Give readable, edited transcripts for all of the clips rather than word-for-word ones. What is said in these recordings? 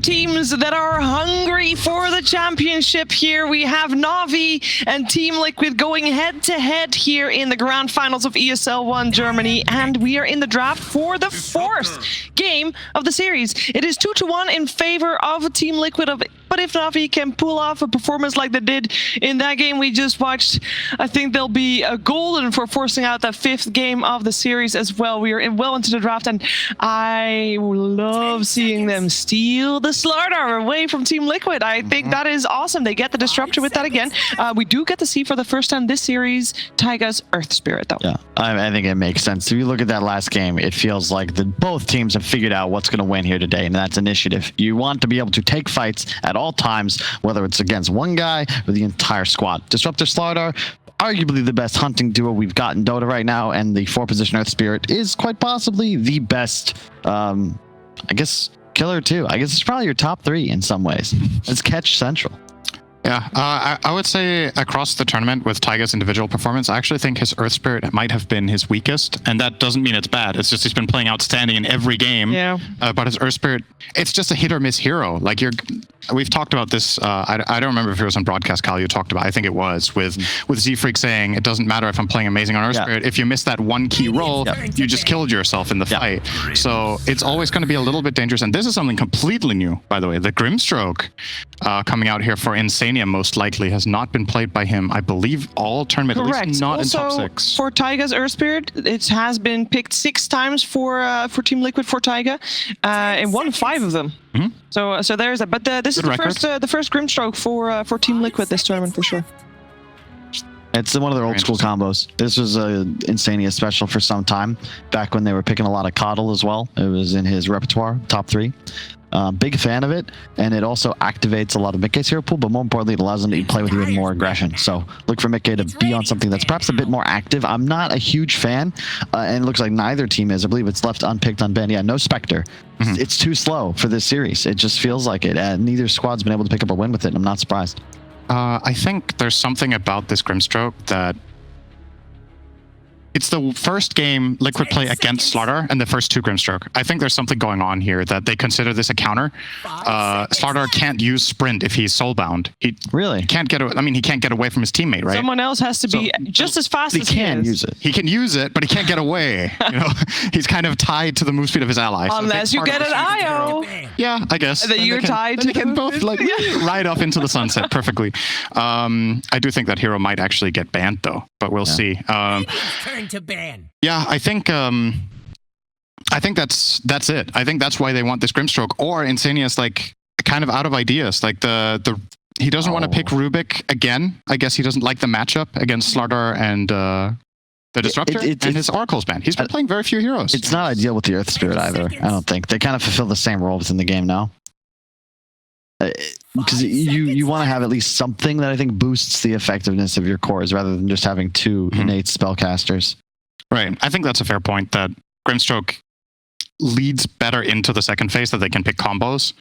teams that are hungry for the championship here. We have NAVI and Team Liquid going head-to-head here in the grand finals of ESL 1 Germany, and we are in the draft for the fourth game of the series. It is 2-1 in favor of Team Liquid, but if NAVI can pull off a performance like they did in that game we just watched, I think they'll be golden for forcing out that fifth game of the series as well. We are well into the draft, and I love seeing them steal the Slardar away from Team Liquid. I think that is awesome. They get the Disruptor with that again. We do get to see for the first time this series Taiga's Earth Spirit, though. Yeah, I think it makes sense. If you look at that last game, it feels like both teams have figured out what's going to win here today, and that's initiative. You want to be able to take fights at all times, whether it's against one guy or the entire squad. Disruptor Slardar, arguably the best hunting duo we've got in Dota right now, and the 4-position Earth Spirit is quite possibly the best, I guess, killer too. I guess it's probably your top 3 in some ways. It's catch central. Yeah, I would say across the tournament with Taiga's individual performance, I actually think his Earth Spirit might have been his weakest, and that doesn't mean it's bad. It's just he's been playing outstanding in every game. Yeah. But his Earth Spirit, it's just a hit or miss hero. Like we've talked about this. I don't remember if it was on broadcast, Cal. You talked about. I think it was with Z-Freak saying it doesn't matter if I'm playing amazing on Earth Spirit. If you miss that one key roll, you just killed yourself in the fight. So it's always going to be a little bit dangerous. And this is something completely new, by the way. The Grimstroke coming out here for Insania most likely has not been played by him. I believe all tournament, at least not also, in top 6. For Taiga's Earth Spirit, it has been picked 6 times for Team Liquid for Taiga, and won 5 of them. So there's that. But this is the first Grimstroke for Team Liquid this tournament for sure. It's one of their old school combos. This was a Insania special for some time, back when they were picking a lot of Coddle as well. It was in his repertoire, top 3. Big fan of it, and it also activates a lot of Mickey's hero pool, but more importantly, it allows them to play with even more aggression. So look for Mickey to be on something that's perhaps a bit more active. I'm not a huge fan, and it looks like neither team is. I believe it's left unpicked, unbanned. Yeah, no Spectre. It's too slow for this series. It just feels like it. Neither squad's been able to pick up a win with it, and I'm not surprised. I think there's something about this Grimstroke that it's the first game Liquid play against Slardar and the first 2 Grimstroke. I think there's something going on here that they consider this a counter. Slardar can't use sprint if he's soulbound. He can't get. He can't get away from his teammate, right? Someone else has to be just as fast as he can use it. He can use it, but he can't get away. You know, he's kind of tied to the move speed of his ally. Unless you get an IO. Yeah, I guess. And then you're tied to they can both ride off into the sunset perfectly. I do think that hero might actually get banned though, but we'll see. To ban. Yeah, I think that's it. I think that's why they want this Grimstroke. Or Insania's like kind of out of ideas. Like he doesn't want to pick Rubik again. I guess he doesn't like the matchup against Slardar and the Disruptor, and his Oracle's banned. He's been playing very few heroes. It's not ideal with the Earth Spirit either. I don't think they kind of fulfill the same role within the game now. Because you want to have at least something that I think boosts the effectiveness of your cores rather than just having 2 innate spellcasters. Right. I think that's a fair point, that Grimstroke leads better into the second phase, that they can pick combos.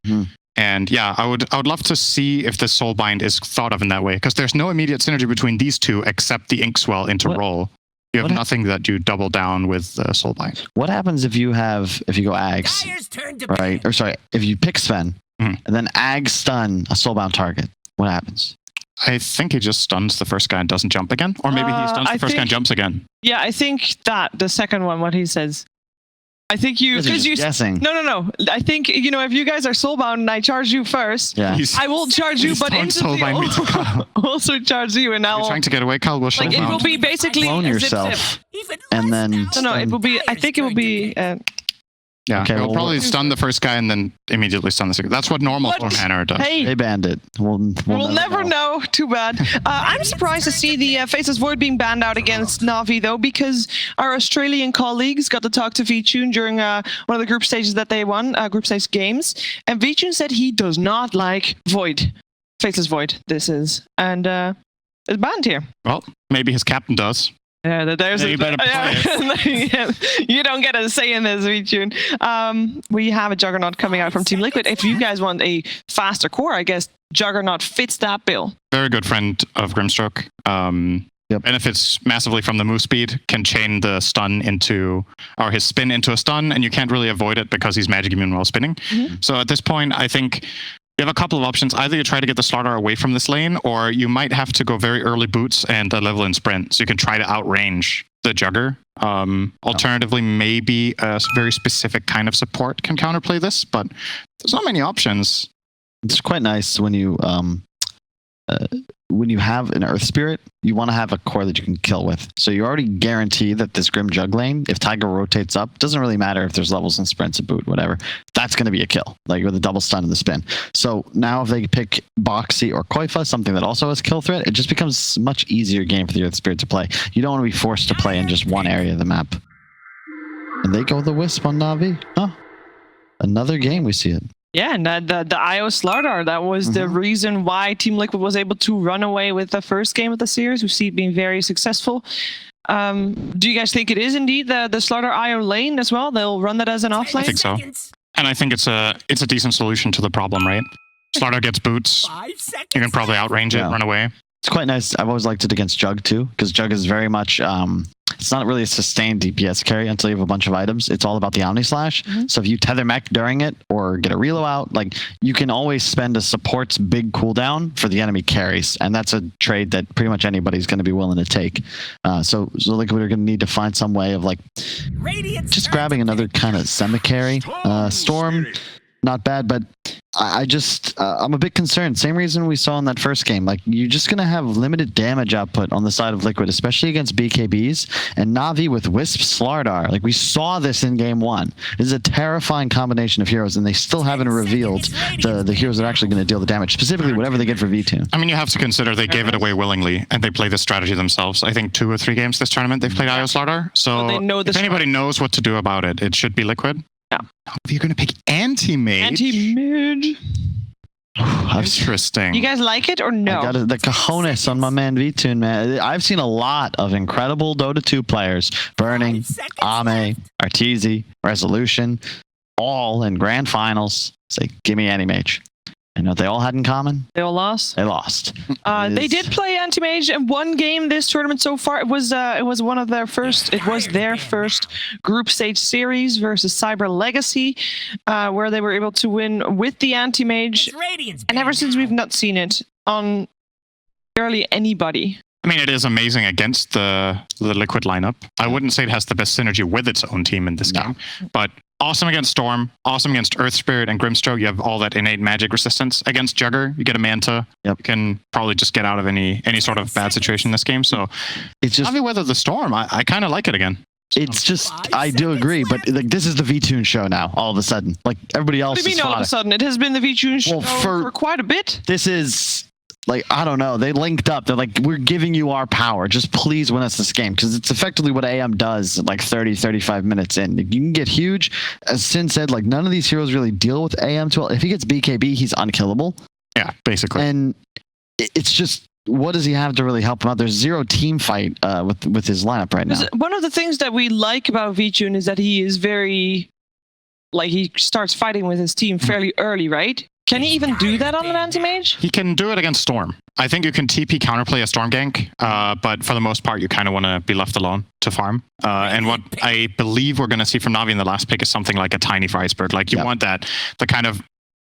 And yeah, I would love to see if the Soulbind is thought of in that way, because there's no immediate synergy between these 2 except the Inkswell into roll. You have nothing that you double down with Soulbind. What happens if you go Ags, right? Or sorry, if you pick Sven, and then Ag stun a soulbound target, what happens? I think he just stuns the first guy and doesn't jump again. Or maybe he stuns the first guy and jumps again. Yeah, I think that, the second one, what he says. I think because you... guessing. No. I think, if you guys are soulbound and I charge you first, I will charge you, but instantly also charge you, and now... You're trying to get away, Kyle. We'll like, it will be basically... Clone yourself. And then... No, it will be... I think it will be... Yeah, okay, we'll probably stun the first guy and then immediately stun the second. That's what normal Hammer does. Hey, they banned it. We'll never know. Too bad. I'm surprised to see the Faceless Void being banned out against NAVI, though, because our Australian colleagues got to talk to VTune during one of the group stages that they won, group stage games, and VTune said he does not like Void. Faceless Void, this is. And it's banned here. Well, maybe his captain does. Yeah, there's you better play it. You don't get a say in this, VTune. We have a Juggernaut coming out from Team Liquid. If you guys want a faster core, I guess Juggernaut fits that bill. Very good friend of Grimstroke. benefits massively from the move speed, can chain the stun into, or his spin into a stun, and you can't really avoid it because he's magic immune while spinning. So at this point, I think you have a couple of options. Either you try to get the Slardar away from this lane, or you might have to go very early boots and a level in sprint, so you can try to outrange the Jugger. Alternatively, maybe a very specific kind of support can counterplay this, but there's not many options. It's quite nice when you have an Earth Spirit, you want to have a core that you can kill with. So you already guarantee that this Grim Jug lane, if Tiger rotates up, doesn't really matter if there's levels and sprints, a boot, whatever. That's going to be a kill, like with a double stun and the spin. So now if they pick Boxy or Koifa, something that also has kill threat, it just becomes a much easier game for the Earth Spirit to play. You don't want to be forced to play in just one area of the map. And they go the Wisp on Navi. Huh. Another game we see it. Yeah, and the IO Slardar, that was the reason why Team Liquid was able to run away with the first game of the series. We see it being very successful. Do you guys think it is indeed the Slardar IO lane as well? They'll run that as an off lane? I think so. And I think it's a decent solution to the problem, right? Slardar gets boots. You can probably outrange it, run away. It's quite nice. I've always liked it against Jug too, because Jug is very much, it's not really a sustained DPS carry until you have a bunch of items. It's all about the Omni Slash. So if you tether mech during it or get a reload out, like you can always spend a support's big cooldown for the enemy carries. And that's a trade that pretty much anybody's going to be willing to take. So Liquid are going to need to find some way of like just grabbing another kind of semi-carry. Storm, not bad, but I'm a bit concerned. Same reason we saw in that first game. Like, you're just going to have limited damage output on the side of Liquid, especially against BKBs. And Navi with Wisp Slardar. Like, we saw this in game one. This is a terrifying combination of heroes, and they still haven't revealed the heroes that are actually going to deal the damage, specifically whatever they get for V2. I mean, you have to consider they gave it away willingly, and they play this strategy themselves. I think 2 or 3 games this tournament, they've played IO Slardar. So if anybody knows what to do about it, it should be Liquid. Yeah. If you're going to pick anti-mage... Anti-mage. Interesting. You guys like it or no? I got the cojones on my man V2, man. I've seen a lot of incredible Dota 2 players. Burning, Ame, Arteezy, Resolution, all in grand finals. Say, give me anti-mage. And what they all had in common? They all lost? They lost. They did play anti-mage in one game this tournament so far. It was one of their first. It was their first group stage series versus Cyber Legacy, where they were able to win with the anti-mage. And ever since, we've not seen it on barely anybody. I mean, it is amazing against the Liquid lineup. I wouldn't say it has the best synergy with its own team in this game, but awesome against Storm, awesome against Earth Spirit and Grimstroke. You have all that innate magic resistance. Against Jugger, you get a Manta. You can probably just get out of any sort of bad situation in this game. So it's just Navi weather the storm. I kind of like it again. It's just, I do agree, but like this is the V-Tune show now, all of a sudden. Like everybody else What do you mean all of a sudden? It has been the V-Tune show for quite a bit. This is... Like, I don't know. They linked up. They're like, we're giving you our power. Just please win us this game. Because it's effectively what AM does like 30, 35 minutes in. You can get huge. As Sin said, like, none of these heroes really deal with AM too well. If he gets BKB, he's unkillable. Yeah, basically. And it's just, what does he have to really help him out? There's zero team fight with his lineup right now. One of the things that we like about V-Tune is that he is very... Like, he starts fighting with his team fairly early, right? Can he even do that on an anti-mage? He can do it against Storm. I think you can TP counterplay a Storm gank, but for the most part, you kind of want to be left alone to farm. And what I believe we're going to see from Navi in the last pick is something like a Tiny for Iceberg. Like, you want the kind of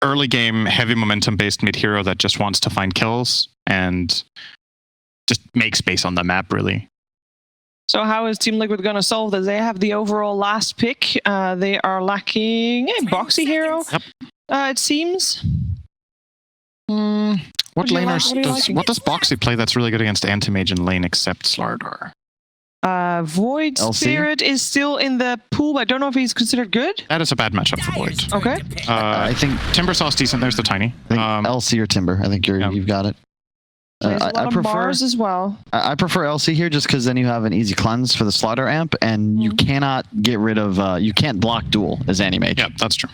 early game, heavy momentum-based mid-hero that just wants to find kills and just make space on the map, really. So how is Team Liquid going to solve this? They have the overall last pick. They are lacking a Boxy hero, it seems. What does Boxy play that's really good against anti-mage in lane except Slardar? Void Spirit is still in the pool, but I don't know if he's considered good. That is a bad matchup for Void. Okay. I think Timbersaw's decent. There's the Tiny. I think LC or Timber. I think you've got it. I prefer Mars as well. I prefer LC here just because then you have an easy cleanse for the Slaughter amp, and you cannot get rid of you can't block duel as anti-mage. Yeah, that's true.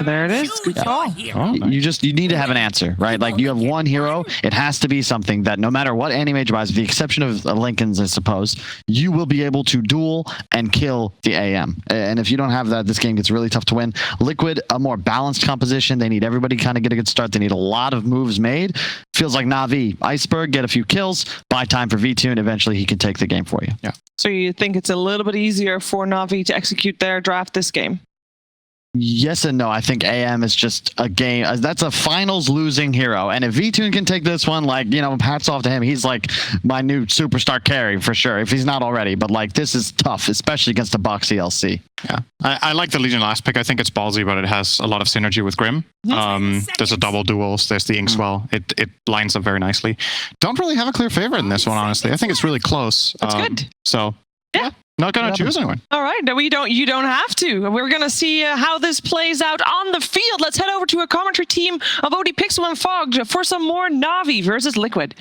There it is. Good call. You need to have an answer, right? Like you have one hero. It has to be something that no matter what anti-mage buys, with the exception of Lincoln's, I suppose, you will be able to duel and kill the AM. And if you don't have that, this game gets really tough to win. Liquid, a more balanced composition. They need everybody kind of get a good start. They need a lot of moves made. Feels like Navi, Iceberg, get a few kills, buy time for V2, and eventually he can take the game for you. Yeah. So you think it's a little bit easier for Navi to execute their draft this game? Yes and no. I think AM is just a game. That's a finals losing hero. And if V2 can take this one, like, you know, hats off to him. He's like my new superstar carry for sure, if he's not already. But like, this is tough, especially against a box ELC. Yeah. I like the Legion last pick. I think it's ballsy, but it has a lot of synergy with Grim. There's a double duels. There's the Inkswell. It lines up very nicely. Don't really have a clear favorite in this one, honestly. I think it's really close. That's good. So, yeah. Not gonna choose anyone. All right, no, you don't have to. We're gonna see how this plays out on the field. Let's head over to a commentary team of OD Pixel and Fog for some more Navi versus Liquid.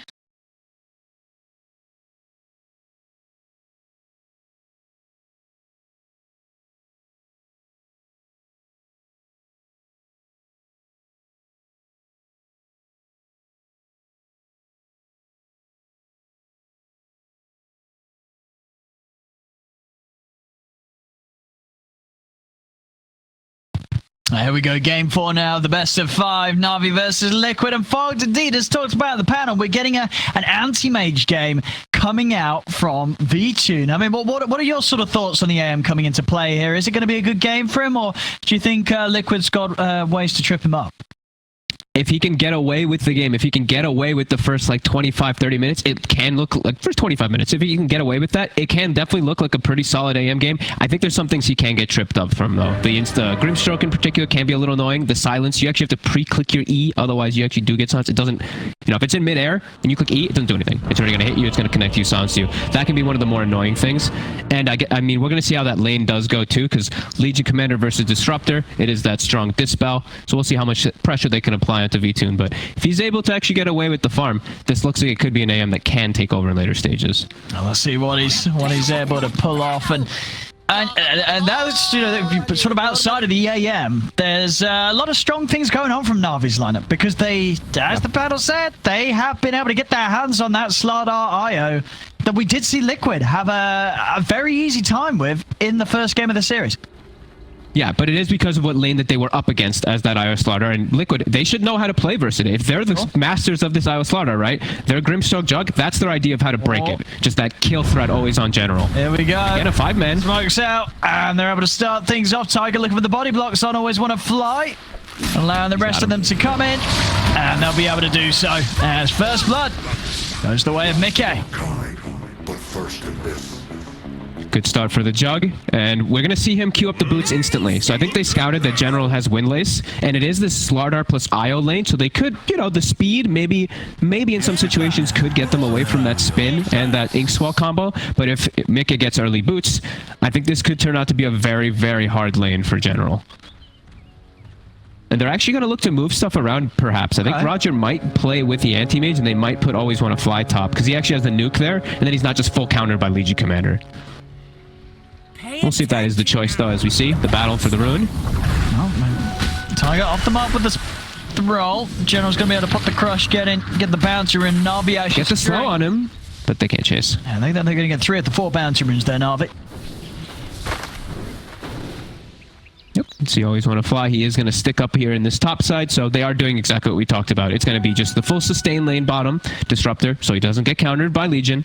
Here we go, game 4 now, the best of 5, Navi versus Liquid, and Fogged indeed has talked about the panel. We're getting an anti-mage game coming out from V2. I mean, what are your sort of thoughts on the AM coming into play here? Is it going to be a good game for him, or do you think Liquid's got ways to trip him up? If he can get away with the game, if he can get away with the first like 25, 30 minutes, it can look like first 25 minutes. If he can get away with that, it can definitely look like a pretty solid AM game. I think there's some things he can get tripped up from though. The Grimstroke in particular can be a little annoying. The silence, you actually have to pre-click your E, otherwise you actually do get silence. It doesn't, you know, if it's in midair and you click E, it doesn't do anything. It's already going to hit you, it's going to connect you, silence you. That can be one of the more annoying things. And I mean, we're going to see how that lane does go too, because Legion Commander versus Disruptor, it is that strong Dispel. So we'll see how much pressure they can apply onto V2. But if he's able to actually get away with the farm, this looks like it could be an AM that can take over in later stages. Now let's see what he's able to pull off, and that's, you know, sort of outside of the AM. There's a lot of strong things going on from Navi's lineup, because they, as the panel said, they have been able to get their hands on that Slardar IO that we did see Liquid have a very easy time with in the first game of the series. Yeah, but it is because of what lane that they were up against as that IO Slaughter. And Liquid, they should know how to play versus it. If they're the masters of this IO Slaughter, right? Their Grimstroke Jug, that's their idea of how to break it. Just that kill threat always on general. Here we go. Again, a 5-man. Smokes out, and they're able to start things off. Tiger looking for the body blocks on, always want to fly. Allowing the rest of them to come in, and they'll be able to do so. As first blood goes the way of Mickey. But first in this. Good start for the Jug, and we're going to see him queue up the boots instantly. So I think they scouted that General has Windlace, and it is this Slardar plus IO lane, so they could, you know, the speed maybe in some situations could get them away from that spin and that Inkswell combo, but if Mika gets early boots, I think this could turn out to be a very, very hard lane for General. And they're actually going to look to move stuff around, perhaps. I think Roger might play with the anti-mage, and they might put always want to fly top, because he actually has the nuke there, and then he's not just full countered by Legion Commander. We'll see if that is the choice, though, as we see the battle for the rune. Oh, Tiger off the mark with the roll. General's going to be able to put the crush, get the bouncer in. Navi actually get the slow on him, but they can't chase. Yeah, I think they're going to get 3 of the 4 bouncer runes there, Navi. Yep, so you always want to fly. He is going to stick up here in this top side, so they are doing exactly what we talked about. It's going to be just the full sustain lane bottom Disruptor, so he doesn't get countered by Legion.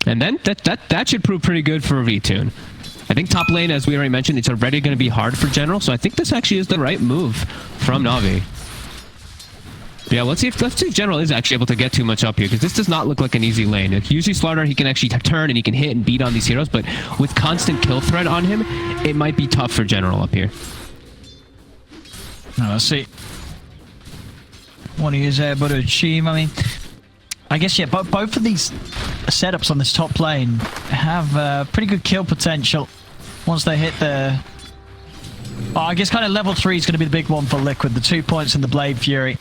And then that should prove pretty good for V2. I think top lane, as we already mentioned, it's already going to be hard for General, so I think this actually is the right move from Navi. Yeah, let's see if General is actually able to get too much up here, because this does not look like an easy lane. Usually Slardar, he can actually turn and he can hit and beat on these heroes, but with constant kill threat on him, it might be tough for General up here. Now, let's see what he is able to achieve. I mean, I guess, yeah, both of these setups on this top lane have pretty good kill potential once they hit the... Oh, I guess kind of level 3 is going to be the big one for Liquid, the 2 points in the Blade Fury.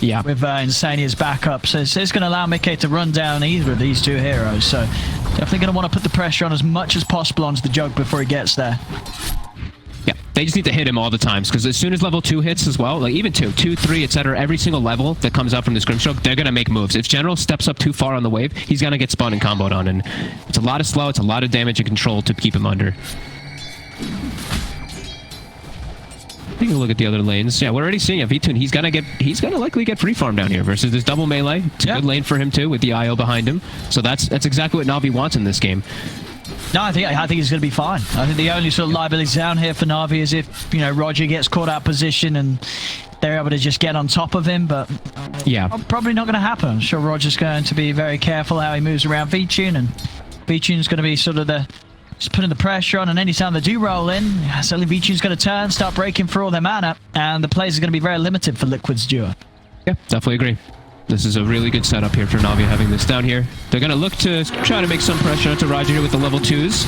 Yeah. With Insania's backup. So it's going to allow Mickey to run down either of these 2 heroes. So definitely going to want to put the pressure on as much as possible onto the Jug before he gets there. Yeah, They just need to hit him all the times, because as soon as level 2 hits as well, like even 2, 3, etc., every single level that comes out from this Grimstroke, they're going to make moves. If General steps up too far on the wave, he's going to get spun and comboed on, and it's a lot of slow, it's a lot of damage and control to keep him under. Take a look at the other lanes. Yeah, we're already seeing it. V-Tune, he's gonna likely get free farm down here versus this double melee. It's a good lane for him too, with the IO behind him. So that's exactly what Na'Vi wants in this game. No, I think he's going to be fine. I think the only sort of liability down here for Na'Vi is if, you know, Roger gets caught out of position and they're able to just get on top of him, but yeah, probably not going to happen. I'm sure Roger's going to be very careful how he moves around V-Tune, and V-Tune's going to be sort of just putting the pressure on, and anytime they do roll in, suddenly V-Tune's going to turn, start breaking through all their mana, and the plays are going to be very limited for Liquid's duo. Yeah, definitely agree. This is a really good setup here for Na'Vi having this down here. They're going to look to try to make some pressure onto Roger here with the level 2s.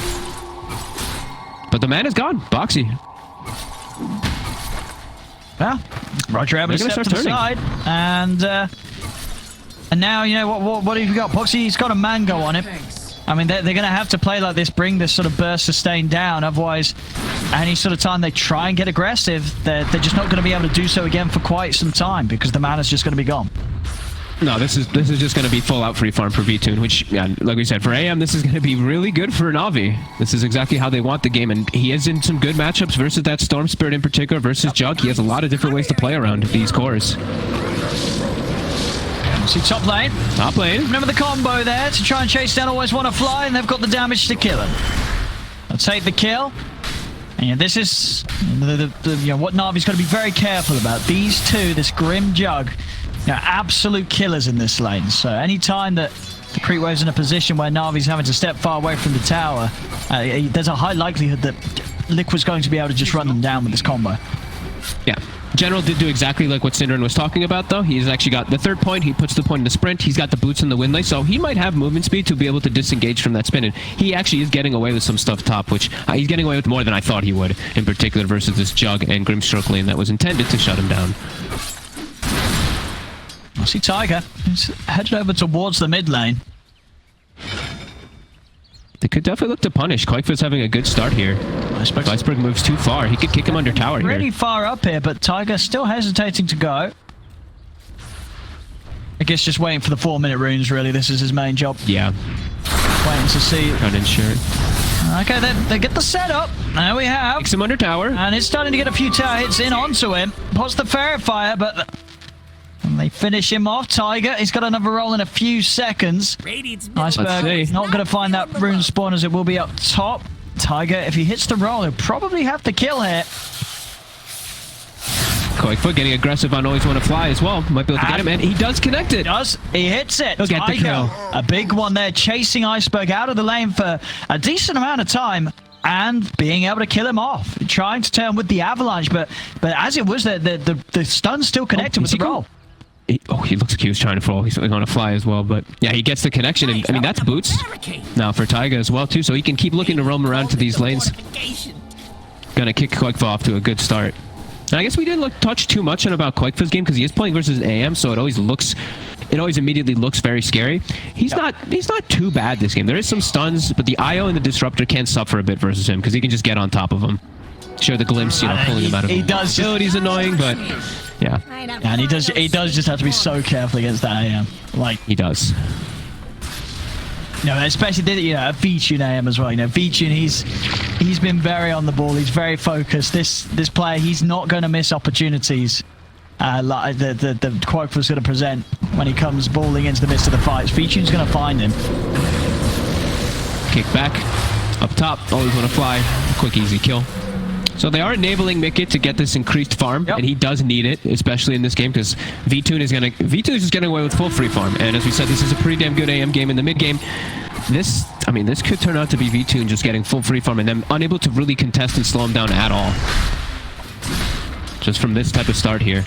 But the man is gone. Boxy. Well, Roger able to step to the side, and now, you know, what have you got? Boxy's got a mango on him. I mean, they're going to have to play like this, bring this sort of burst sustain down. Otherwise, any sort of time they try and get aggressive, they're just not going to be able to do so again for quite some time, because the mana's just going to be gone. No, this is just going to be full out free farm for V-Tune, which, yeah, like we said, for AM, this is going to be really good for Na'Vi. This is exactly how they want the game, and he is in some good matchups versus that Storm Spirit in particular, versus Jug. He has a lot of different ways to play around these cores. See top lane. Top lane. Remember the combo there to try and chase down Always Wanna Fly, and they've got the damage to kill him. They'll take the kill. And yeah, this is you know, what Na'Vi's got to be very careful about. These two, this Grim Jug, you know, absolute killers in this lane. So anytime that the creep wave's in a position where Na'Vi's having to step far away from the tower, there's a high likelihood that Liquid's going to be able to just run them down with this combo. Yeah. General did do exactly like what Synderen was talking about, though. He's actually got the third point. He puts the point in the sprint. He's got the boots in the wind lane, so he might have movement speed to be able to disengage from that spin. And he actually is getting away with some stuff top, which he's getting away with more than I thought he would, in particular versus this Jug and Grimstroke lane that was intended to shut him down. I see Tiger. He's headed over towards the mid lane. They could definitely look to punish. Quakefoot's having a good start here. Iceberg moves too far. He could kick him under tower here. Pretty far up here, but Tiger still hesitating to go. I guess just waiting for the 4-minute runes, really. This is his main job. Yeah. Waiting to see. Trying to ensure it. Okay, they get the setup. There we have. Kicks him under tower. And it's starting to get a few tower hits in onto him. Puts the Fairy Fire, but... And they finish him off. Tiger, he's got another roll in a few seconds. Iceberg not going to find that rune spawn, as it will be up top. Tiger, if he hits the roll, he'll probably have the kill here. Quakefoot getting aggressive on Always Wanna Fly as well. Might be able to get him, and he does connect it. He hits it. He'll get the kill. A big one there, chasing Iceberg out of the lane for a decent amount of time, and being able to kill him off. Trying to turn with the avalanche, but as it was, the stun's still connected with the roll. He looks like he was trying to fall. He's going to fly as well, but yeah, he gets the connection, and I mean, that's boots now for Taiga as well too, so he can keep looking to roam around to these lanes. Gonna kick Quakefoot off to a good start. And I guess we didn't touch too much on about Quakefoot's game, because he is playing versus an AM, so it always immediately looks very scary. He's not too bad this game. There is some stuns, but the IO and the Disruptor can suffer a bit versus him, because he can just get on top of him. Sure, the glimpse, you know, pulling him out of ability's annoying, but yeah. And he does just have to be so careful against that AM. Like, he does. No, especially, you know, V-Tune AM as well. You know, V-Tune, he's been very on the ball. He's very focused. This player, he's not going to miss opportunities like the Quakefoot was going to present when he comes balling into the midst of the fights. V-Tune's going to find him. Kick back, up top. Always Wanna Fly. Quick, easy kill. So they are enabling Mickett to get this increased farm, and he does need it, especially in this game, because V-Tune is just getting away with full free farm. And as we said, this is a pretty damn good AM game in the mid game. This could turn out to be V-Tune just getting full free farm and them unable to really contest and slow him down at all. Just from this type of start here.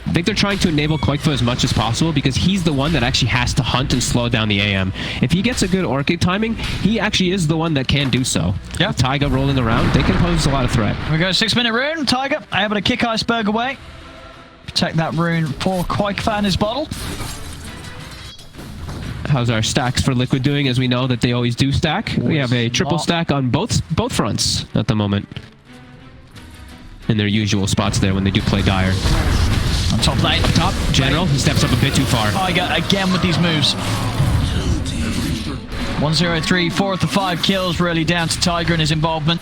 I think they're trying to enable Quakefoot as much as possible, because he's the one that actually has to hunt and slow down the AM. If he gets a good Orchid timing, he actually is the one that can do so. Yeah. With Taiga rolling around, they can pose a lot of threat. We go 6-minute rune. Taiga able to kick Iceberg away. Protect that rune for Quakefoot in his bottle. How's our stacks for Liquid doing? As we know that they always do stack. We have a triple stack on both fronts at the moment. in their usual spots there when they do play dire. On top lane. Top, General, he steps up a bit too far. Tiger again with these moves. 1-0-3, 4 of the 5 kills, really down to Tiger and his involvement.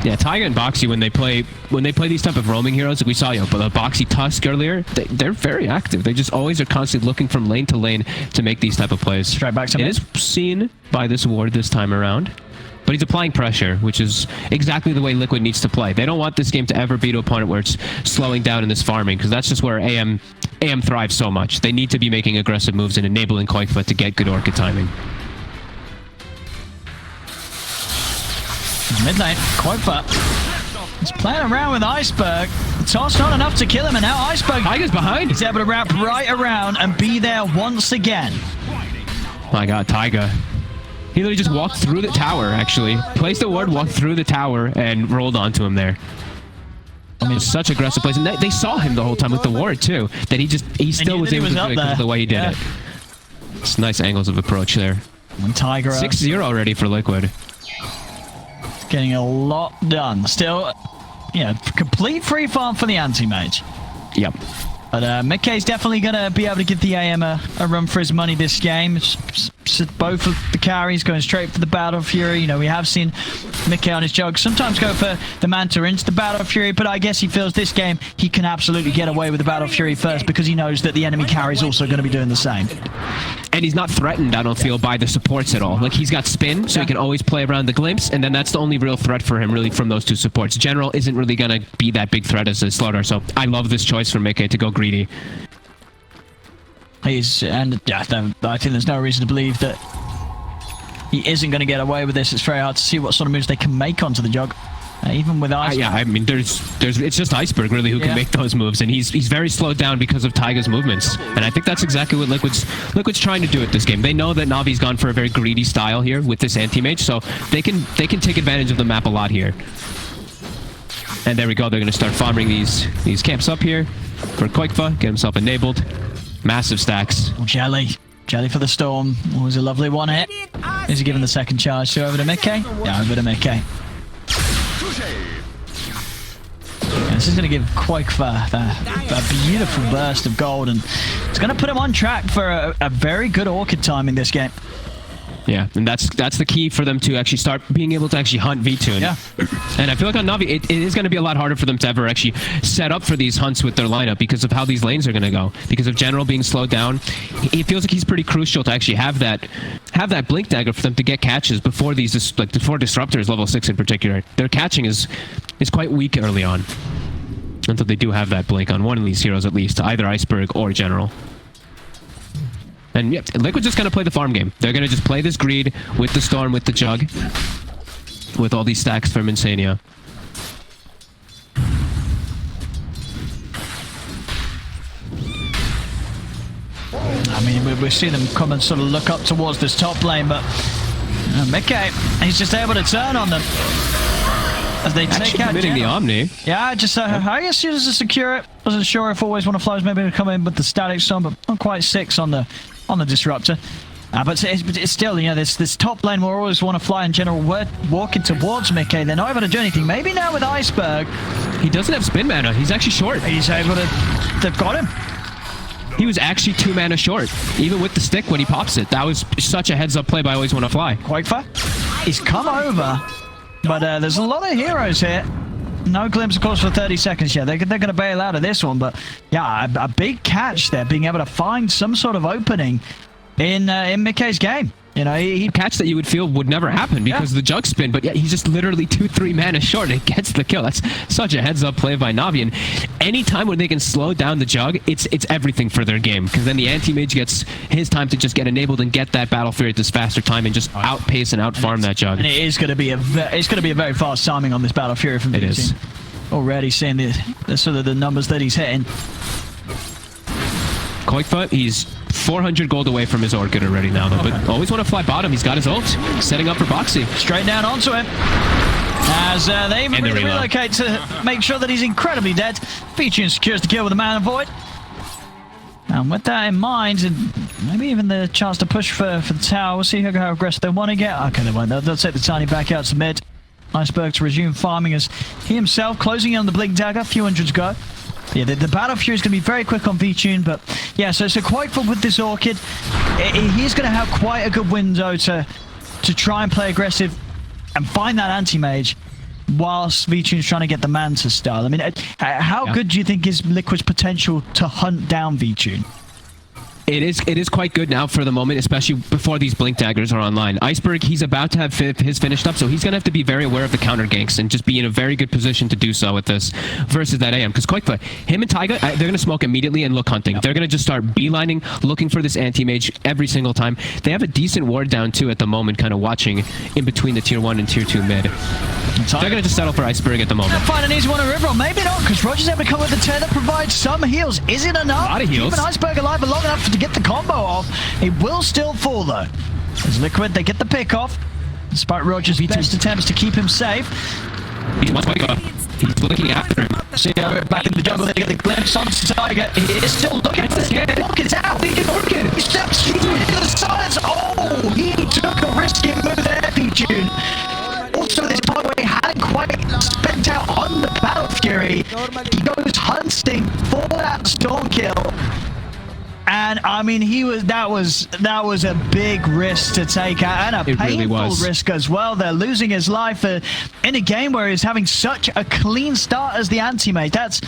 Yeah, Tiger and Boxy, when they play these type of roaming heroes, like we saw, but Boxy Tusk earlier, they're very active. They just always are constantly looking from lane to lane to make these type of plays. Straight back to it is seen by this ward this time around, but he's applying pressure, which is exactly the way Liquid needs to play. They don't want this game to ever be to a point where it's slowing down in this farming, because that's just where AM thrives so much. They need to be making aggressive moves and enabling Koikfa to get good Orchid timing. Mid lane, Koikfa. He's playing around with Iceberg. The toss not enough to kill him, and now Iceberg... Tiger's behind. He's able to wrap right around and be there once again. My god, Tiger. He literally just walked through the tower, actually. Placed the ward, walked through the tower, and rolled onto him there. I mean, such aggressive plays. And they saw him the whole time with the ward, too. That he still was able to do it because of the way he did it. It's nice angles of approach there. And Tiger 6-0 already for Liquid. Getting a lot done. Still, complete free farm for the anti-mage. Yep. But Mickey's definitely going to be able to give the AM a run for his money this game. Both of the carries going straight for the Battle Fury. You know, we have seen Mickey on his jug sometimes go for the Manta into the Battle Fury, but I guess he feels this game he can absolutely get away with the Battle Fury first because he knows that the enemy carry is also going to be doing the same. And he's not threatened, I don't feel, by the supports at all. Like, he's got spin, so he can always play around the glimpse, and then that's the only real threat for him, really, from those two supports. General isn't really going to be that big threat as a Slaughter, so I love this choice from Mickey to go greedy. I think there's no reason to believe that he isn't going to get away with this. It's very hard to see what sort of moves they can make onto the jug. Even with Iceberg. Yeah, I mean, it's just Iceberg, really, who can make those moves, and he's very slowed down because of Taiga's movements. And I think that's exactly what Liquid's trying to do at this game. They know that Navi's gone for a very greedy style here with this anti-mage, so they can take advantage of the map a lot here. And there we go. They're going to start farming these camps up here for Koikfa, get himself enabled. Massive stacks. Oh, Jelly for the Storm. Always a lovely one hit. Is he giving the second charge to over to Mickey? Yeah, over to Mickey. This is going to give Koikfa a beautiful burst of gold, and it's going to put him on track for a very good Orchid time in this game. Yeah, and that's the key for them to actually start being able to actually hunt V2. Yeah. And I feel like on Navi, it is going to be a lot harder for them to ever actually set up for these hunts with their lineup because of how these lanes are going to go. Because of General being slowed down, it feels like he's pretty crucial to actually have that Blink Dagger for them to get catches before before Disruptors level 6 in particular. Their catching is quite weak early on. Until they do have that Blink on one of these heroes at least, either Iceberg or General. And yeah, Liquid's just going to play the farm game. They're going to just play this greed with the Storm, with the Jug, with all these stacks from Insania. I mean, we've seen them come and sort of look up towards this top lane, but Mickey, he's just able to turn on them. As they take out committing the Omni. Yeah, just I guess he was to secure it. Wasn't sure if always want to flows maybe to come in with the static storm, but not quite 6 on the disruptor. But it's still, you know, this top lane will always want to fly in general. Walking towards Mickey, they're not able to do anything. Maybe now with Iceberg, he doesn't have spin mana. He's actually short. He's able to. They've got him. He was actually 2 mana short, even with the stick when he pops it. That was such a heads-up play by Always Want to Fly. Koikfa, he's come over. But there's a lot of heroes here. No glimpse, of course, for 30 seconds yet. They're going to bail out of this one. But yeah, a big catch there, being able to find some sort of opening in Mickey's game. You know, he catch that you would feel would never happen because of the Jug spin, but yeah, he's just literally 2-3 mana short and gets the kill. That's such a heads-up play by Navi. And anytime when they can slow down the Jug, it's everything for their game, because then the anti-mage gets his time to just get enabled and get that Battle Fury at this faster time and just outpace and outfarm that Jug. And it is going to be a very fast timing on this Battle Fury from the team. Already seeing the sort of the numbers that he's hitting. Koikfa, he's 400 gold away from his Orchid already now, though. But Always Want to Fly bottom. He's got his ult. Setting up for Boxy. Straight down onto him. As they relocate to make sure that he's incredibly dead. Featuring secures the kill with a Man of Void. And with that in mind, and maybe even the chance to push for the tower. We'll see how aggressive they want to get. Okay, they won't. They'll take the tiny back out to mid. Iceberg to resume farming as he himself closing in on the Blink Dagger. A few hundreds go. Yeah, the Battle Fury is going to be very quick on V-Tune, but yeah, so quite fun with this Orchid. He's going to have quite a good window to try and play aggressive and find that anti-mage whilst V-Tune's trying to get the Manta style. I mean, how good do you think is Liquid's potential to hunt down V-Tune? It is quite good now for the moment, especially before these Blink Daggers are online. Iceberg, he's about to have his finished up, so he's going to have to be very aware of the counter ganks and just be in a very good position to do so with this versus that AM. Because Koikfa, him and Taiga, they're going to smoke immediately and look hunting. Yep. They're going to just start beelining, looking for this anti-mage every single time. They have a decent ward down, too, at the moment, kind of watching in between the Tier 1 and Tier 2 mid. They're going to just settle for Iceberg at the moment. Find an easy one on River, or maybe not, because Roger's able to come with the turn that provides some heals. Is it enough? A lot of heals. Keep an Iceberg alive for long enough to get the combo off. It will still fall, though. As Liquid, they get the pick off, despite Roger's best attempts to keep him safe. He's looking after him. See, back in the jungle, they get the glimpse on Tiger. He is still looking for the look, it's out. He steps through into the silence. Oh, he took a risky move there, V-Tune. Also, this part where he hadn't quite spent out on the Battle Fury, he goes hunting for that Storm kill. And I mean, that was a big risk to take and a painful risk as well. They're losing his life in a game where he's having such a clean start as the anti-mate. That's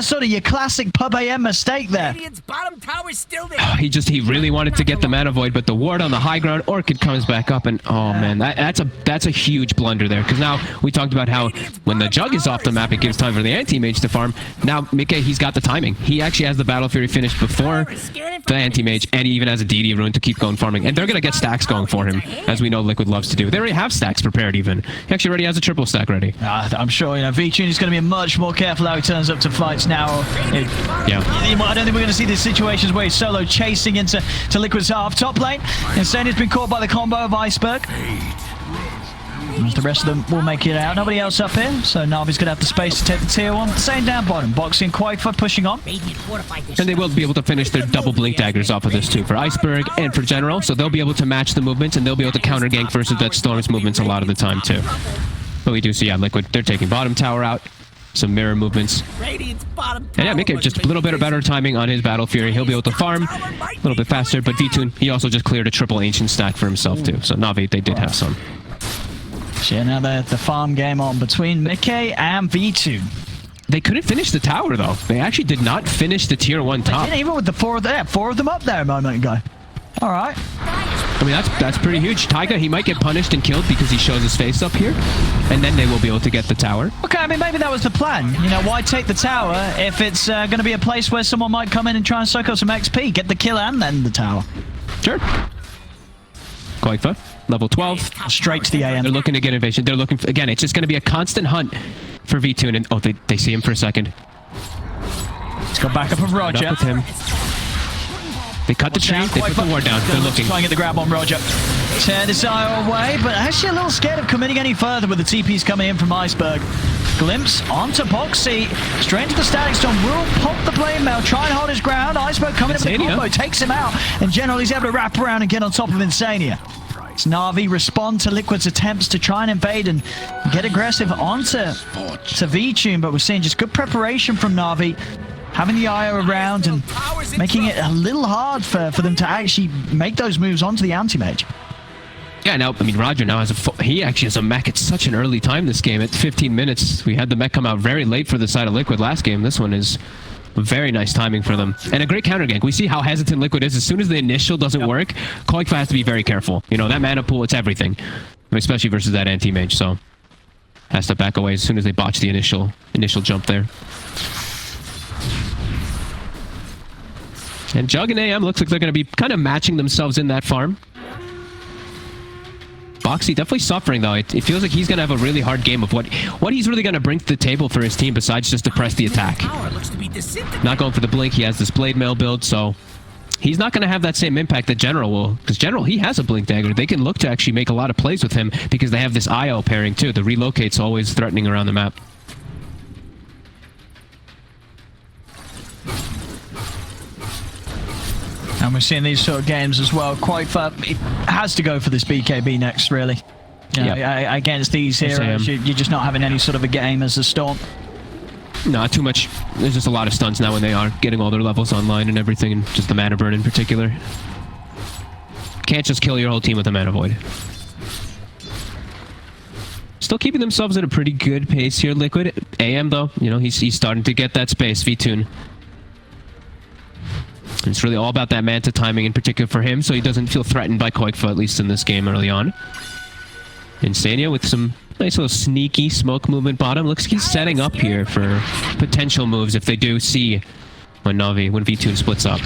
sort of your classic pub AM mistake there. Bottom tower's still there. He really wanted to get the Mana Void, but the ward on the high ground, Orchid comes back up, and oh man, that's a huge blunder there. Because now we talked about how when the Jug is off the map, it gives time for the anti-mage to farm. Now Mickey, he's got the timing. He actually has the Battle Fury finished before the anti-mage, and he even has a DD rune to keep going farming. And they're gonna get stacks going for him, as we know Liquid loves to do. They already have stacks prepared. Even he actually already has a triple stack ready. I'm sure V-Tune is going to be much more careful how he turns up to fights now. I don't think we're going to see these situations where he's solo chasing into Liquid's half top lane. Insania's been caught by the combo of Iceberg. The rest of them will make it out. Nobody else up here, so Navi's going to have the space to take the tier 1. Same down bottom. Boxing Quakefa pushing on. And they will be able to finish their double Blink Daggers off of this too, for Iceberg and for General, so they'll be able to match the movements, and they'll be able to counter gank versus that Storm's movements a lot of the time too. But we do see, Liquid, they're taking bottom tower out. Some mirror movements. And make it just a little bit of better timing on his Battle Fury. He'll be able to farm a little bit faster, but V-Tune, he also just cleared a triple Ancient stack for himself too. So Navi, they did have some. Yeah, now the farm game on between Mickey and V-Tune. They couldn't finish the tower though. They actually did not finish the tier 1 top. They didn't, even with the four of them up there a moment ago. All right. I mean, that's pretty huge. Taiga, he might get punished and killed because he shows his face up here, and then they will be able to get the tower. Okay, I mean, maybe that was the plan. You know, why take the tower if it's going to be a place where someone might come in and try and soak up some XP, get the kill and then the tower? Sure. Koikfa, level 12. Straight to the AM. They're looking to get invasion. They're looking for, again, it's just going to be a constant hunt for V-Tune, and oh, they see him for a second. Let's go back up with Roger. Up with him. They cut the tree, they put the ward down. They're looking. Try and get the grab on Roger. Tear this IO away, but actually a little scared of committing any further with the TPs coming in from Iceberg. Glimpse onto Boxy. Straight into the Static Storm. Will pop the blade mail. Try and hold his ground. Iceberg coming in with the combo. Takes him out. And generally he's able to wrap around and get on top of Insania. It's Navi respond to Liquid's attempts to try and invade and get aggressive onto V-Tune, but we're seeing just good preparation from Navi. Having the IO around and making it a little hard for them to actually make those moves onto the anti-mage. Yeah, now, I mean, Roger now has he actually has a mech at such an early time this game. At 15 minutes, we had the mech come out very late for the side of Liquid last game. This one is very nice timing for them. And a great counter gank. We see how hesitant Liquid is. As soon as the initial doesn't work, Koikfa has to be very careful. You know, that mana pool, it's everything. Especially versus that anti-mage, so has to back away as soon as they botch the initial jump there. And Jug and AM looks like they're going to be kind of matching themselves in that farm. Boxy definitely suffering, though. It feels like he's going to have a really hard game of what he's really going to bring to the table for his team besides just to press the attack. Not going for the blink. He has this blade mail build, so he's not going to have that same impact that General will. Because General, he has a blink dagger. They can look to actually make a lot of plays with him because they have this IO pairing, too. The relocate's always threatening around the map. And we're seeing these sort of games as well. Quite fun. It has to go for this BKB next, really. Yeah, against these heroes, you're just not having any sort of a game as a Storm. Not too much. There's just a lot of stunts now when they are getting all their levels online and everything, and just the mana burn in particular. Can't just kill your whole team with a mana void. Still keeping themselves at a pretty good pace here, Liquid. AM, though, you know, he's starting to get that space, V-Tune. It's really all about that Manta timing in particular for him, so he doesn't feel threatened by Koikfa, at least in this game early on. Insania with some nice little sneaky smoke movement bottom. Looks like he's setting up here for potential moves if they do see when V-Tune splits up.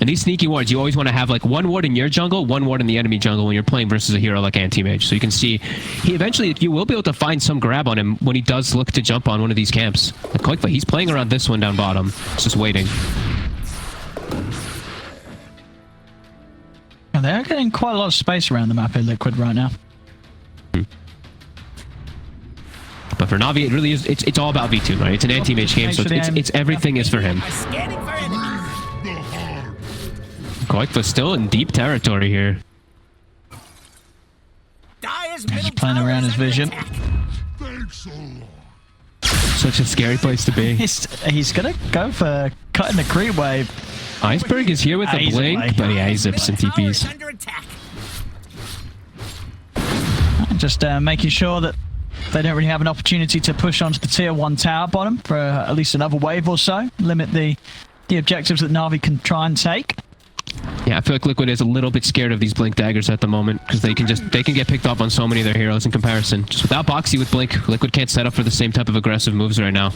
And these sneaky wards, you always want to have like one ward in your jungle, one ward in the enemy jungle when you're playing versus a hero like Anti-Mage. So you can see, he eventually, you will be able to find some grab on him when he does look to jump on one of these camps. Like Koikfa, he's playing around this one down bottom. He's just waiting. And they're getting quite a lot of space around the map in Liquid right now. But for Navi, it really is, it's all about V2, right? It's an Anti-Mage game, so it's everything is for him. Koikfa still in deep territory here. He's playing around his vision. Such a scary place to be. He's gonna go for cutting the creep wave. Iceberg is here with a blink, but yeah, he zips and TPs. Just making sure that they don't really have an opportunity to push onto the tier 1 tower bottom for at least another wave or so. Limit the objectives that Navi can try and take. Yeah, I feel like Liquid is a little bit scared of these Blink daggers at the moment because they can get picked off on so many of their heroes in comparison. Just without Boxy with Blink, Liquid can't set up for the same type of aggressive moves right now.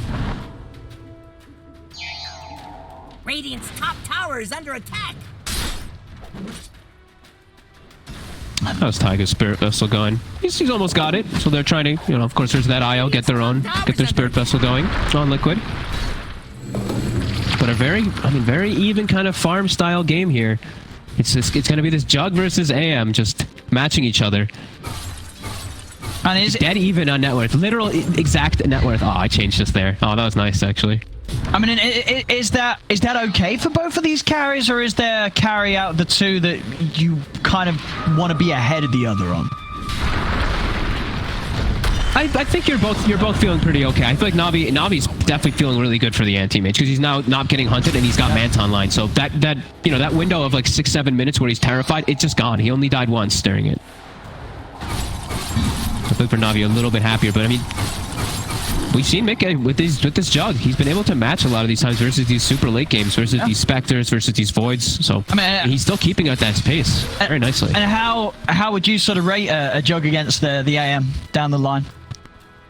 Radiant's top tower is under attack. How's Taiga's Spirit Vessel going? He's almost got it. So they're trying to, you know, of course there's that IO, get their Spirit Vessel going on Liquid. But a very even kind of farm style game here. It's going to be this Jug versus AM just matching each other. And is dead even on net worth. Literal exact net worth. Oh, I changed this there. Oh, that was nice actually. I mean, is that okay for both of these carries, or is there a carry out of the two that you kind of want to be ahead of the other on? I think you're both feeling pretty okay. I feel like Navi's definitely feeling really good for the Anti-Mage because he's now not getting hunted and he's got Manta online. So that window of like 6-7 minutes where he's terrified, it's just gone. He only died once during it. I feel like for Navi a little bit happier, but I mean, we've seen Mick with this Jug. He's been able to match a lot of these times versus these super late games, versus these Spectres, versus these Voids. So I mean, he's still keeping out that space very nicely. And how would you sort of rate a Jug against the AM down the line?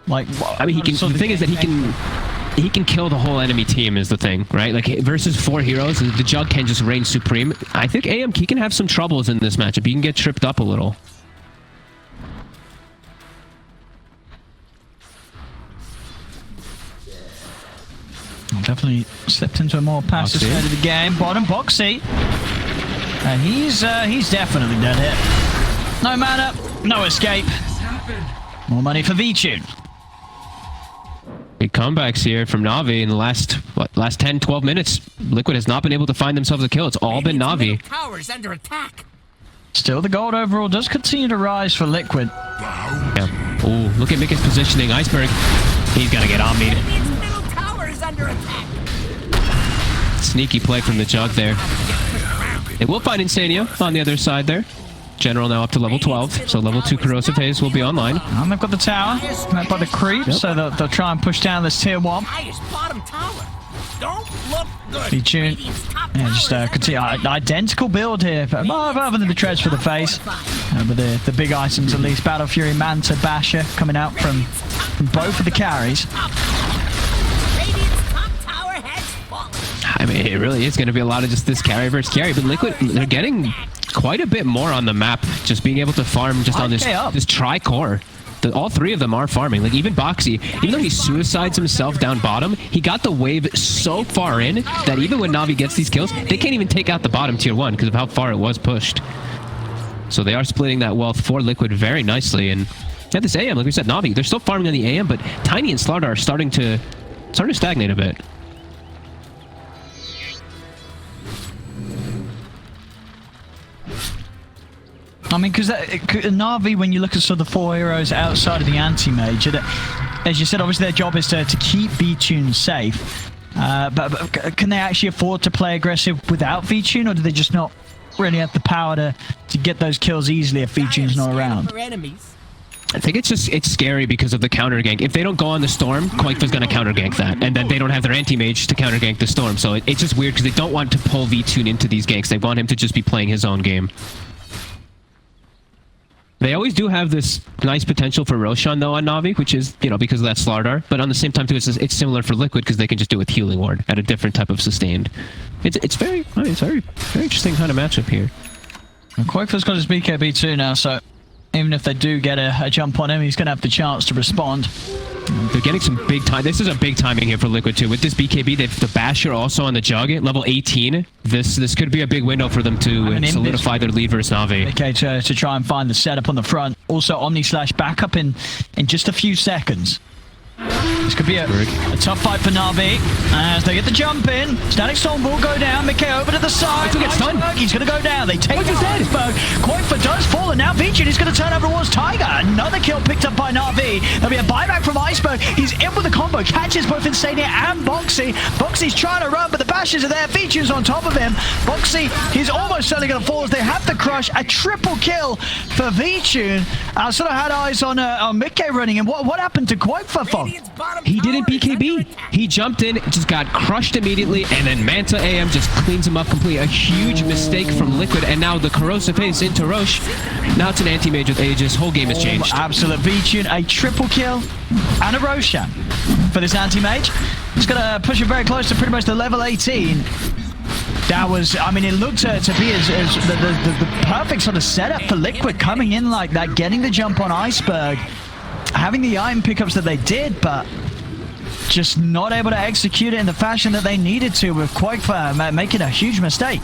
Like, I mean, the thing is that he can kill the whole enemy team is the thing, right? Like versus 4 heroes, the Jug can just reign supreme. I think AM, he can have some troubles in this matchup. He can get tripped up a little. Definitely slipped into a more passive side of the game. Bottom Boxy. And he's definitely dead here. No mana, no escape. More money for V-Tune. Big comebacks here from Navi in the last 10-12 minutes. Liquid has not been able to find themselves a kill. It's all been Navi. Tower's under attack. Still, the gold overall does continue to rise for Liquid. Yeah. Ooh, look at Mika's positioning. Iceberg, he's gonna get on me. Under attack. Sneaky play from the Jug there. They will find Insania on the other side there. General now up to level 12, so level 2 Corrosive Haze will be online. And they've got the tower, met by the creep, so they'll try and push down this tier 1. Bottom tower. Don't look good. V-Tune. Yeah, just continue. Identical build here, other than the treads for the face. But the big items at least. Battle Fury, Manta, Basher coming out from both of the carries. I mean, it really is going to be a lot of just this carry versus carry, but Liquid, they're getting quite a bit more on the map, just being able to farm just on this tri-core. All 3 of them are farming. Like, even Boxy, even though he suicides himself down bottom, he got the wave so far in that even when Navi gets these kills, they can't even take out the bottom tier 1 because of how far it was pushed. So they are splitting that wealth for Liquid very nicely. And yeah, this AM, like we said, Navi, they're still farming on the AM, but Tiny and Slardar are starting to stagnate a bit. I mean, because Na'Vi, when you look at sort of the 4 heroes outside of the anti-mage, as you said, obviously their job is to keep V-Tune safe. But can they actually afford to play aggressive without V-Tune, or do they just not really have the power to get those kills easily if V-Tune's not around? I think it's scary because of the counter gank. If they don't go on the storm, Koikva's going to counter gank that, and then they don't have their anti-mage to counter gank the storm. So it's just weird because they don't want to pull V-Tune into these ganks. They want him to just be playing his own game. They always do have this nice potential for Roshan though on Na'Vi, which is, you know, because of that Slardar. But on the same time too, it's similar for Liquid because they can just do it with Healing Ward at a different type of sustained. It's very interesting kind of matchup here. And Koikva's got his BKB too now, so even if they do get a jump on him, he's going to have the chance to respond. They're getting some big time. This is a big timing here for Liquid too. With this BKB, the Basher also on the Jug at level 18. This could be a big window for them to solidify their lead versus Na'Vi. Okay, to try and find the setup on the front. Also, Omni/Slash backup in just a few seconds. This could be a tough fight for Na'Vi as they get the jump in. Static Storm will go down. Mickey over to the side. He's going to go down. They take the Iceberg. Koikva does fall, and now V-Tune is going to turn over towards Tiger. Another kill picked up by Na'Vi. There'll be a buyback from Iceberg. He's in with the combo. Catches both Insania and Boxy. Boxy's trying to run, but the bashes are there. V-Tune's on top of him. Boxy, he's almost certainly going to fall as they have the crush. A triple kill for V-Tune. I sort of had eyes on Mickey running, and what happened to Koikva, Fog? He didn't BKB. He jumped in, just got crushed immediately, and then Manta AM just cleans him up completely. A huge mistake from Liquid, and now the Corrosive Haze into Roche. Now it's an anti-mage with Aegis. Whole game has changed. Absolute V-Tune, a triple kill, and a Roshan for this anti-mage. He's going to push it very close to pretty much the level 18. That was, I mean, it looked to be as the perfect sort of setup for Liquid, coming in like that, getting the jump on Iceberg, having the iron pickups that they did, but just not able to execute it in the fashion that they needed to, with Koikva making a huge mistake.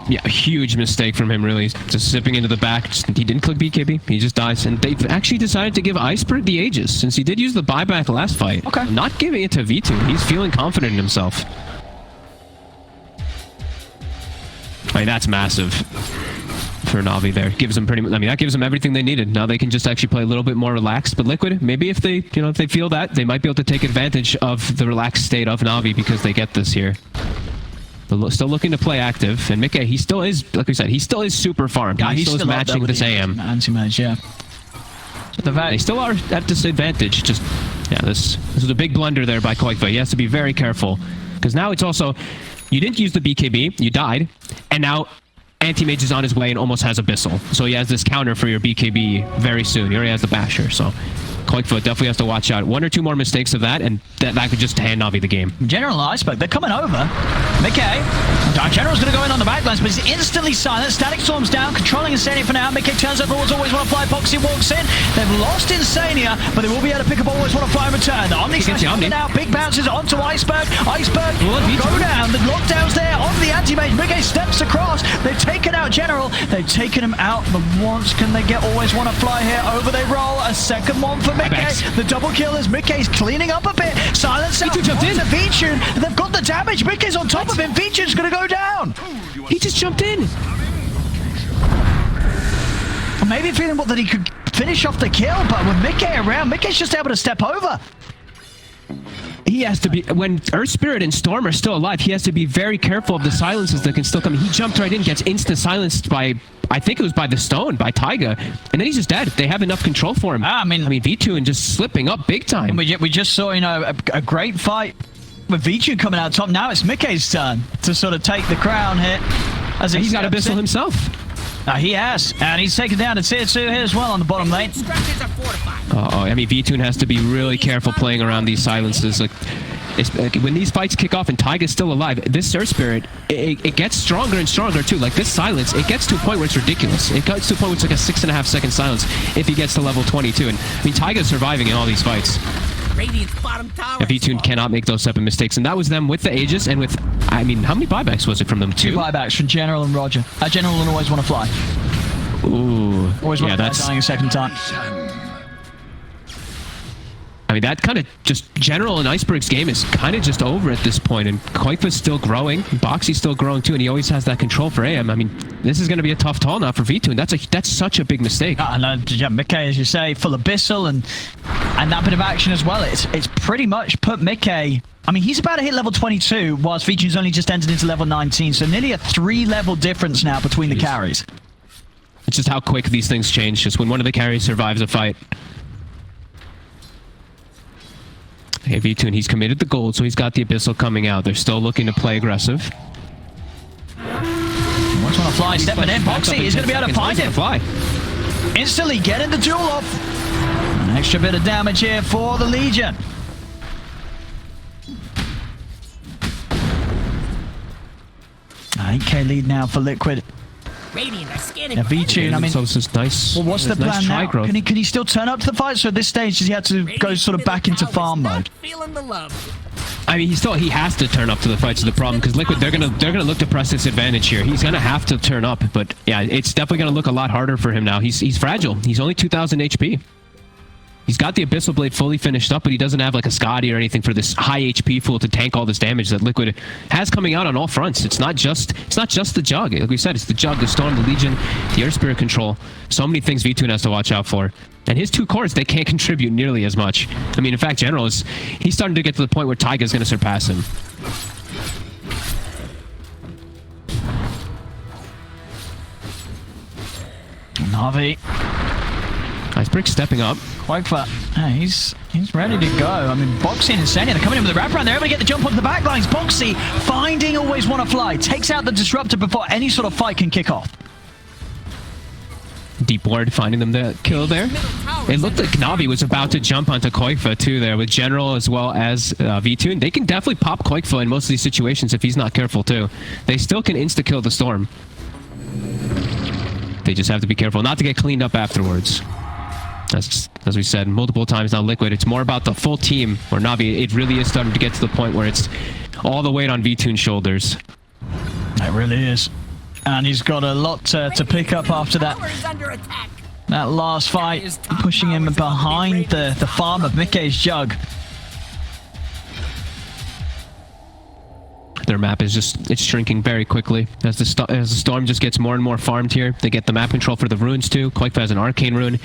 Yeah, a huge mistake from him, really. Just zipping into the back. He didn't click BKB. He just dies. And they've actually decided to give Iceberg the Aegis, since he did use the buyback last fight. Okay. Not giving it to V2. He's feeling confident in himself. I mean, that's massive for Na'Vi there. Gives them pretty much, I mean, that gives them everything they needed. Now they can just actually play a little bit more relaxed. But Liquid, maybe if they, you know, if they feel that, they might be able to take advantage of the relaxed state of Na'Vi because they get this here. But still looking to play active. And Mickey, he still is, like we said, he still is super farmed. Yeah, he still is matching this AM. Anti-mage, yeah. So they still are at disadvantage. Just, yeah, this was a big blunder there by Koikva. He has to be very careful. Because now it's also, you didn't use the BKB, you died, and now Anti-Mage is on his way and almost has Abyssal. So he has this counter for your BKB very soon. He already has the Basher, so Koikva definitely has to watch out. 1 or 2 more mistakes of that, and that could just hand Na'Vi the game. General and Iceberg, they're coming over. Mickey, General's going to go in on the backlines, but he's instantly silent. Static Storm's down, controlling Insania for now. Mickey turns over Always Want to Fly. Boxy walks in. They've lost Insania, but they will be able to pick up Always Want to Fly in return. The Omni Slash coming out. Big bounces onto Iceberg. Iceberg will go down. The lockdown's there onto the anti-mage. Mickey steps across. They've taken out General. They've taken him out, but once can they get Always Want to Fly here? Over they roll. A second one for Mickey. The double kill is Mickey's cleaning up a bit. Silence out to V-Tune. They've got the damage. Mickey's on top of him. V-Tune's going to go down. He just jumped in. Maybe feeling that he could finish off the kill, but with Mickey around, Mickey's just able to step over. He has to be, when Earth Spirit and Storm are still alive, he has to be very careful of the silences that can still come. He jumped right in, gets instant silenced by, I think it was by the stone, by Taiga, and then he's just dead. They have enough control for him. I mean V2 just slipping up big time. We just saw, you know, a great fight with V2 coming out top. Now it's Mickey's turn to sort of take the crown here. As he's got Abyssal himself. He has, and he's taken down to tier 2 here as well on the bottom lane. I mean, V2 has to be really careful playing around these silences. Like when these fights kick off and Taiga's still alive, this Earth Spirit, it gets stronger and stronger too. Like this silence, it gets to a point where it's ridiculous. It gets to a point where it's like a 6.5 second silence if he gets to level 22. And I mean, Taiga's surviving in all these fights. V2 cannot make those type of mistakes, and that was them with the Aegis and with, I mean, how many buybacks was it from them? 2 buybacks from General and Roger. General and Always Want to Fly. Ooh, Always Want to Fly dying a second time. I mean, that kind of just General and Iceberg's game is kind of just over at this point, and Koifa's still growing, Boxy's still growing too, and he always has that control for AM. I mean, this is going to be a tough call now for V2, and that's such a big mistake. Yeah, Mickey, as you say, full Abyssal and that bit of action as well. It's pretty much put Mickey. I mean, he's about to hit level 22, whilst V2's only just entered into level 19, so nearly a 3-level difference now between the carries. It's just how quick these things change, just when one of the carries survives a fight. Okay, V2, and he's committed the gold, so he's got the Abyssal coming out. They're still looking to play aggressive. Wants to fly, stepping in. Boxy is going to be able to find him. Instantly getting the duel off. An extra bit of damage here for the Legion. $8K lead now for Liquid. Radiant are scanning. Now V2, I mean, nice. Well, what's the plan now? Growth. Can he still turn up to the fight? So at this stage, does he have to go sort of back into farm mode? Feeling the love. I mean, he has to turn up to the fights of the problem, because Liquid, they're gonna look to press this advantage here. He's gonna have to turn up, but yeah, it's definitely gonna look a lot harder for him now. He's fragile. He's only 2,000 HP. He's got the Abyssal Blade fully finished up, but he doesn't have like a Scotty or anything for this high HP fool to tank all this damage that Liquid has coming out on all fronts. It's not just the Jug. Like we said, it's the Jug, the Storm, the Legion, the Air Spirit control. So many things V2 has to watch out for. And his 2 cores, they can't contribute nearly as much. I mean, in fact, General he's starting to get to the point where Taiga's going to surpass him. Navi. Iceberg stepping up. Koifa, he's ready to go. I mean, Boxy and Insania, they're coming in with the wraparound. They're able to get the jump off the back lines. Boxy finding always want to fly. Takes out the Disruptor before any sort of fight can kick off. Deep ward finding them the kill there. It looked like Navi was about to jump onto Koifa too there with General as well as V2. And they can definitely pop Koifa in most of these situations if he's not careful too. They still can insta-kill the Storm. They just have to be careful not to get cleaned up afterwards. As we said multiple times now, Liquid, it's more about the full team, where Navi, it really is starting to get to the point where it's all the weight on V2's shoulders. It really is. And he's got a lot to pick up after that. That last fight, pushing him behind the farm of Mickey's Jug. Their map is it's shrinking very quickly as the Storm just gets more and more farmed here. They get the map control for the runes too. Koifa has an arcane rune.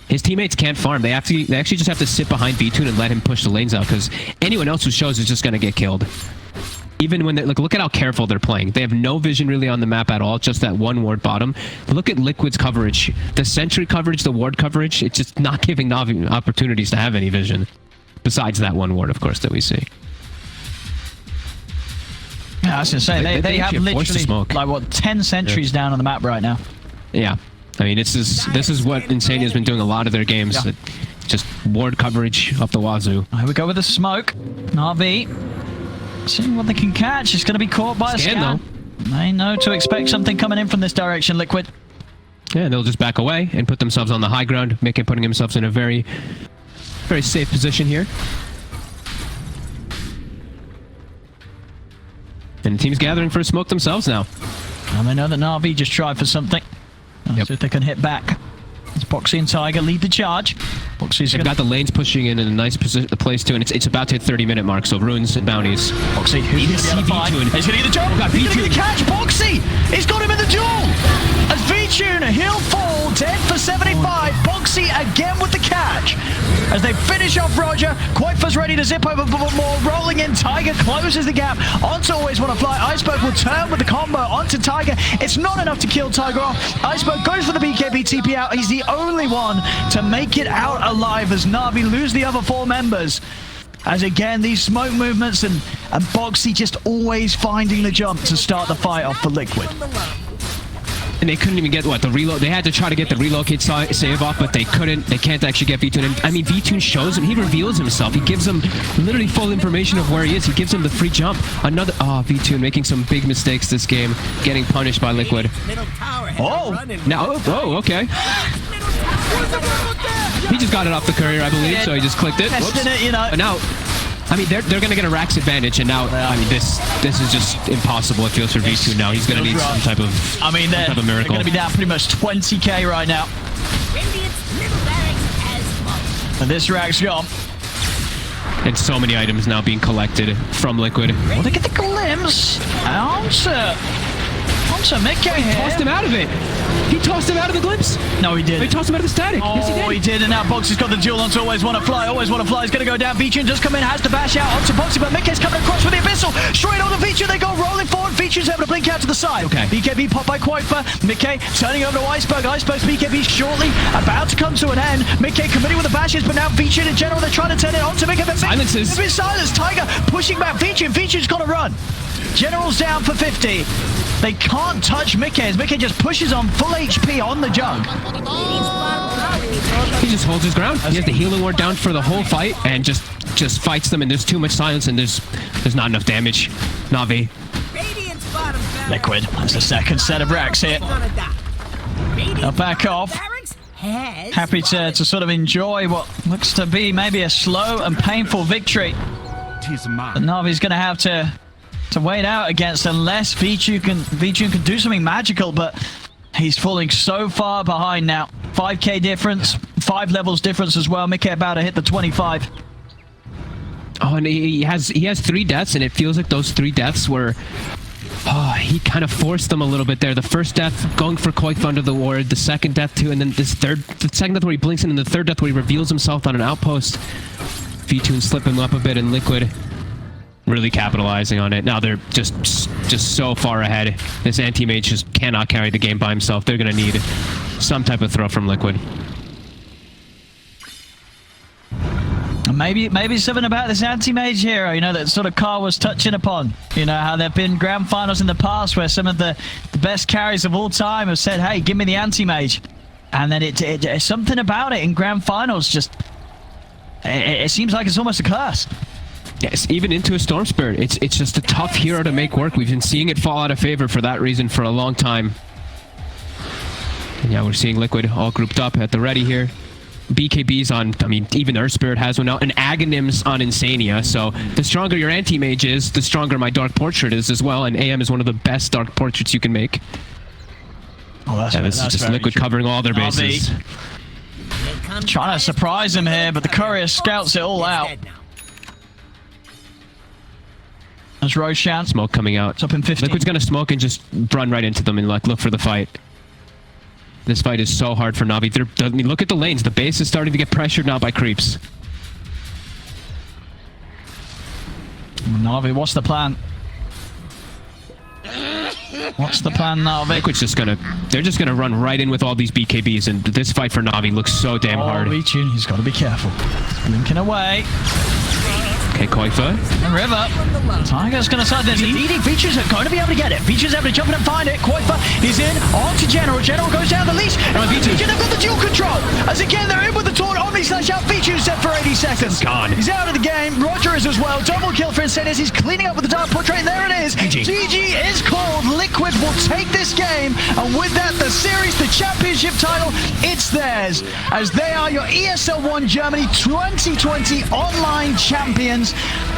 His teammates can't farm. They actually just have to sit behind V2 and let him push the lanes out, because anyone else who shows is just going to get killed. Even when they look at how careful they're playing. They have no vision really on the map at all, just that one ward bottom. Look at Liquid's coverage. The sentry coverage, the ward coverage, it's just not giving Navi opportunities to have any vision. Besides that one ward, of course, that we see. Yeah, I was going to say, they have literally, like, what, 10 sentries down on the map right now. Yeah. I mean, this is what Insania has been doing a lot of their games. Yeah. Just ward coverage up the wazoo. Here we go with the smoke. Navi, seeing what they can catch. It's going to be caught by a scan. They know to expect something coming in from this direction, Liquid. Yeah, they'll just back away and put themselves on the high ground, putting themselves in a very, very safe position here. And the team's gathering for a smoke themselves now. And they know that Navi just tried for something. See if they can hit back. It's Boxy and Tiger lead the charge. Boxy's got the lanes pushing in a nice place too, and it's about to hit 30-minute mark, so runes and bounties. Boxy, who's going to fight? He's going to get the jump. He's going to get the catch. Boxy! He's got him in the duel! As V-Tune, he'll fall, dead for 75. Boxy again with the catch. As they finish off Roger, Koifa's ready to zip over for more. Rolling in, Tiger closes the gap. Onto Always Want to Fly. Iceberg will turn with the combo onto Tiger. It's not enough to kill Tiger off. Iceberg goes for the BKB TP out. He's the only one to make it out alive as Navi lose the other 4 members. As again, these smoke movements and Boxy just always finding the jump to start the fight off for Liquid. And they couldn't even get, the reload? They had to try to get the relocate save off, but they couldn't. They can't actually get V-Tune. And, I mean, V-Tune shows him. He reveals himself. He gives him literally full information of where he is. He gives him the free jump. V-Tune making some big mistakes this game, getting punished by Liquid. Okay. He just got it off the courier, I believe, so he just clicked it. But now, I mean, they're going to get a Rax advantage, and now, I mean, this is just impossible, it feels, for V2 now. He's going to need some type of miracle. They're going to be down pretty much 20k right now. And this Rax gone. And so many items now being collected from Liquid. Well, look at the glimpse. Onto Mickey here. Tossed him out of it. He tossed him out of the glimpse. No, he didn't. He tossed him out of the static. Oh, yes, he did. And now Box has got the duel onto Always Wanna Fly. Always Wanna Fly is going to go down. Feature just come in, has to bash out onto Boxy, but Mickey's coming across with the Abyssal. Straight on the Feature, they go rolling forward. Feature's able to blink out to the side. Okay. BKB pop by Quoifer. Mickey turning over to Iceberg. Iceberg's BKB shortly about to come to an end. Mickey committing with the bashes, but now Feature in general, they're trying to turn it onto Mickey. Silences. There's been silence. Tiger pushing back Feature, and Feature's got to run. General's down for 50. They can't touch Mickey as Mickey just pushes on full HP on the jug. He just holds his ground. He has the healing ward down for the whole fight and just fights them, and there's too much silence and there's not enough damage. Navi. Liquid. That's the second set of racks here. They'll back off. Happy to sort of enjoy what looks to be maybe a slow and painful victory. But Navi's going to have to wait out against unless Vichu can do something magical, but he's falling so far behind now. 5k difference, 5 levels difference as well. Mickey about to hit the 25. Oh, and he has 3 deaths, and it feels like those 3 deaths were... Oh, he kind of forced them a little bit there. The first death going for Koif under the ward, the second death too, and then the second death where he blinks in, and the third death where he reveals himself on an outpost. V2 slip him up a bit, and Liquid really capitalizing on it. Now they're just so far ahead. This anti-mage just cannot carry the game by himself. They're going to need some type of throw from Liquid. Maybe something about this anti-mage hero, you know, that sort of Carl was touching upon. You know, how there have been grand finals in the past where some of the best carries of all time have said, hey, give me the anti-mage. And then it's something about it in grand finals just... It seems like it's almost a curse. Yes, even into a Storm Spirit. It's just a tough hero to make work. We've been seeing it fall out of favor for that reason for a long time. And yeah, we're seeing Liquid all grouped up at the ready here. BKB's on, I mean, even Earth Spirit has one now, and Aghanim's on Insania, so the stronger your anti-mage is, the stronger my Dark Portrait is as well, and AM is one of the best Dark Portraits you can make. Oh, that's this is just Liquid covering all their bases. Trying to surprise him here, but the Courier scouts it all out. There's Roshan. Smoke coming out. It's up in 15. Liquid's gonna smoke and just run right into them and like look for the fight. This fight is so hard for Navi. I mean, look at the lanes. The base is starting to get pressured now by creeps. Navi, what's the plan? What's the plan, Navi? Liquid's just gonna... They're just gonna run right in with all these BKBs, and this fight for Navi looks so damn hard. Reaching. He's got to be careful. He's blinking away. Okay, Koifa. And River. Tiger's going to start this. Leading Features are going to be able to get it. Features able to jump in and find it. Koifa is in. On to General. General goes down the leash. And Features have got the dual control. As again, they're in with the taunt. Omni slash out. Features set for 80 seconds. Gone. He's out of the game. Roger is as well. Double kill for Incentives. He's cleaning up with the Dark Portrait. And there it is. GG is called. Liquid will take this game. And with that, the series, the championship title, it's theirs. As they are your ESL 1 Germany 2020 online champions.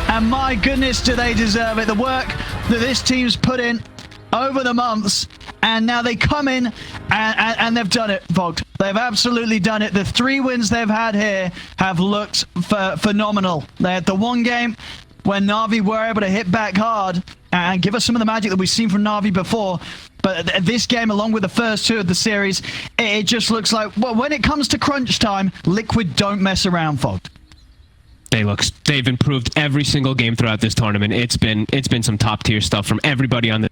And my goodness, do they deserve it. The work that this team's put in over the months, and now they come in and they've done it, Vogt. They've absolutely done it. The 3 wins they've had here have looked phenomenal. They had the one game when Navi were able to hit back hard and give us some of the magic that we've seen from Navi before. But this game, along with the first 2 of the series, it just looks like, well, when it comes to crunch time, Liquid don't mess around, Vogt. They've improved every single game throughout this tournament. It's been some top tier stuff from everybody on the